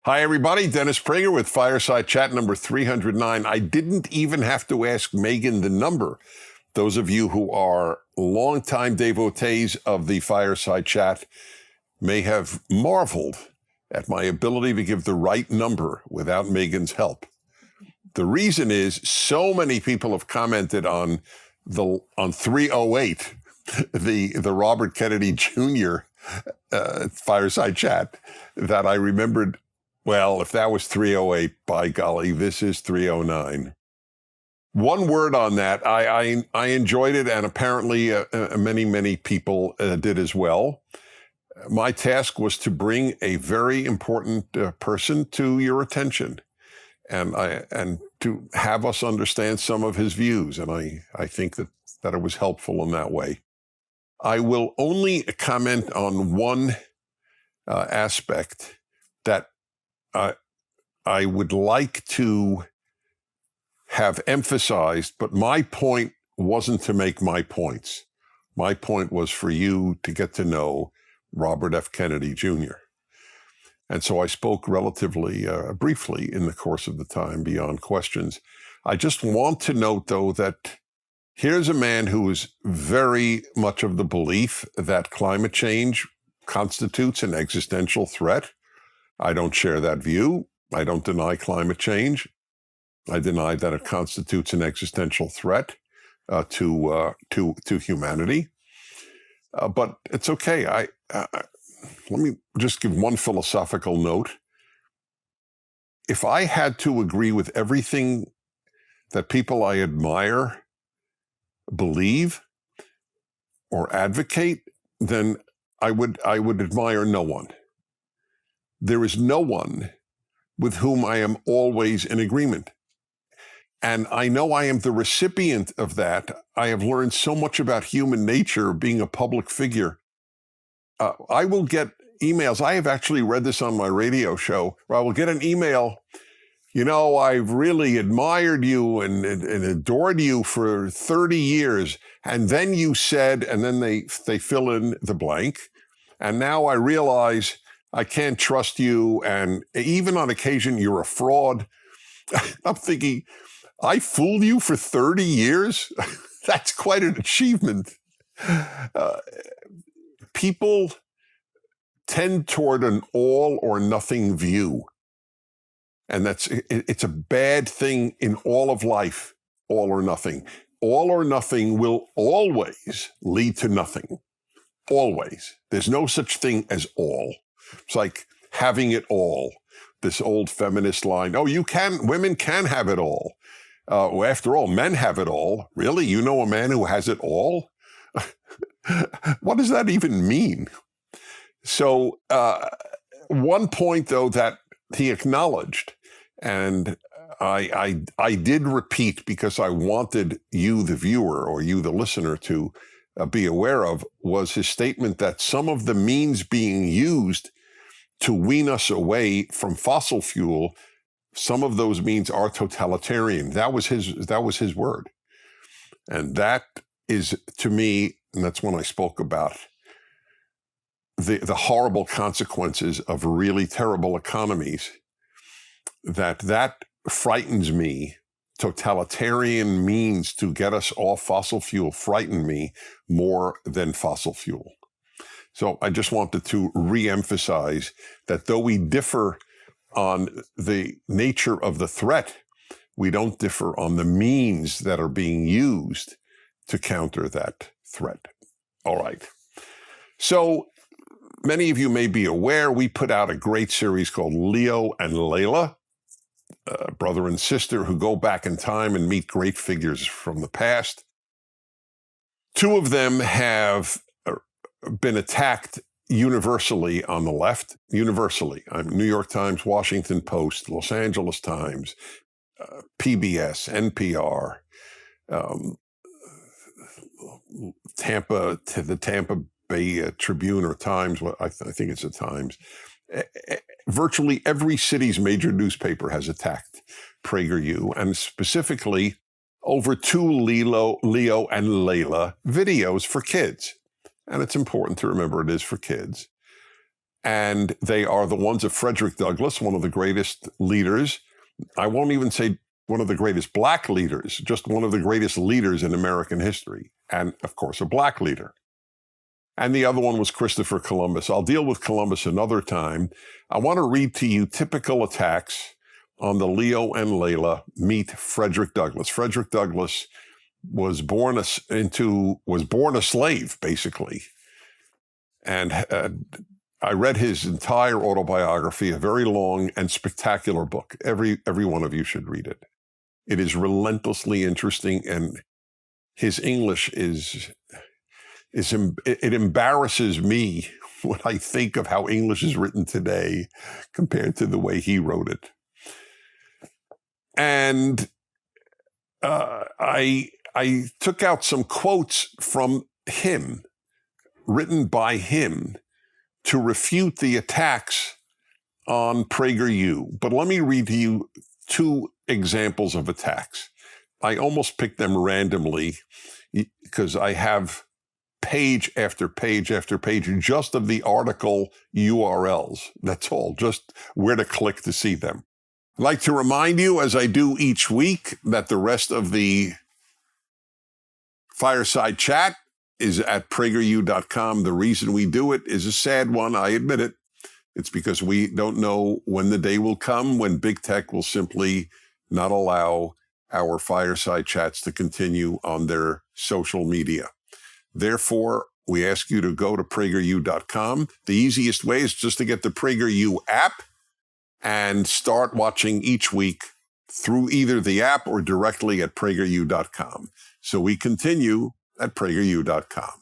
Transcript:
Hi, everybody. Dennis Prager with Fireside Chat number 309. I didn't even have to ask Megan the number. Those of you who are longtime devotees of the Fireside Chat may have marveled at my ability to give the right number without Megan's help. The reason is so many people have commented on 308, the Robert Kennedy Jr. Fireside Chat, that I remembered, well, if that was 308, by golly, this is 309. One word on that, I enjoyed it, and apparently many people did as well. My task was to bring a very important person to your attention, and to have us understand some of his views, and I think that it was helpful in that way. I will only comment on one aspect that I would like to have emphasized, but my point wasn't to make my points. My point was for you to get to know Robert F. Kennedy Jr. And so I spoke relatively briefly in the course of the time beyond questions. I just want to note, though, that here's a man who is very much of the belief that climate change constitutes an existential threat. I don't share that view. I don't deny climate change. I deny that it constitutes an existential threat to humanity. But it's okay. Let me just give one philosophical note. If I had to agree with everything that people I admire believe or advocate, then I would admire no one. There is no one with whom I am always in agreement. And I know I am the recipient of that. I have learned so much about human nature being a public figure. I will get emails. I have actually read this on my radio show, where I will get an email, I've really admired you and adored you for 30 years. And then you said, and then they fill in the blank. And now I realize I can't trust you. And even on occasion, you're a fraud. I'm thinking, I fooled you for 30 years? That's quite an achievement. People tend toward an all or nothing view. And it's a bad thing in all of life, all or nothing. All or nothing will always lead to nothing. Always. There's no such thing as all. It's like having it all. This old feminist line, women can have it all. After all, men have it all. Really? You know a man who has it all? What does that even mean? So one point, though, that he acknowledged, and I did repeat because I wanted you, the viewer, or you, the listener, to be aware of, was his statement that some of the means being used to wean us away from fossil fuel, some of those means are totalitarian. That was his word. And that is, to me, and that's when I spoke about the horrible consequences of really terrible economies, that frightens me. Totalitarian means to get us off fossil fuel frighten me more than fossil fuel. So I just wanted to reemphasize that though we differ on the nature of the threat, we don't differ on the means that are being used to counter that threat. All right. So many of you may be aware, we put out a great series called Leo and Layla, brother and sister who go back in time and meet great figures from the past. Two of them have been attacked universally on the left, universally. New York Times, Washington Post, Los Angeles Times, PBS, NPR, the Tampa Bay Tribune or Times, I think it's the Times. Virtually every city's major newspaper has attacked PragerU, and specifically over two Leo and Layla videos for kids. And it's important to remember it is for kids. And they are the ones of Frederick Douglass, one of the greatest leaders. I won't even say one of the greatest black leaders, just one of the greatest leaders in American history. And of course, a black leader. And the other one was Christopher Columbus. I'll deal with Columbus another time. I want to read to you typical attacks on the Leo and Layla meet Frederick Douglass. Frederick Douglass was born a slave, basically. And I read his entire autobiography, a very long and spectacular book. Every one of you should read it. It is relentlessly interesting, and his English it embarrasses me when I think of how English is written today compared to the way he wrote it. And I took out some quotes from him, written by him, to refute the attacks on PragerU. But let me read to you two examples of attacks. I almost picked them randomly because I have page after page after page just of the article URLs. That's all, just where to click to see them. I'd like to remind you, as I do each week, that the rest of the Fireside chat is at PragerU.com. The reason we do it is a sad one, I admit it. It's because we don't know when the day will come when big tech will simply not allow our Fireside chats to continue on their social media. Therefore, we ask you to go to PragerU.com. The easiest way is just to get the PragerU app and start watching each week through either the app or directly at PragerU.com. So we continue at PragerU.com.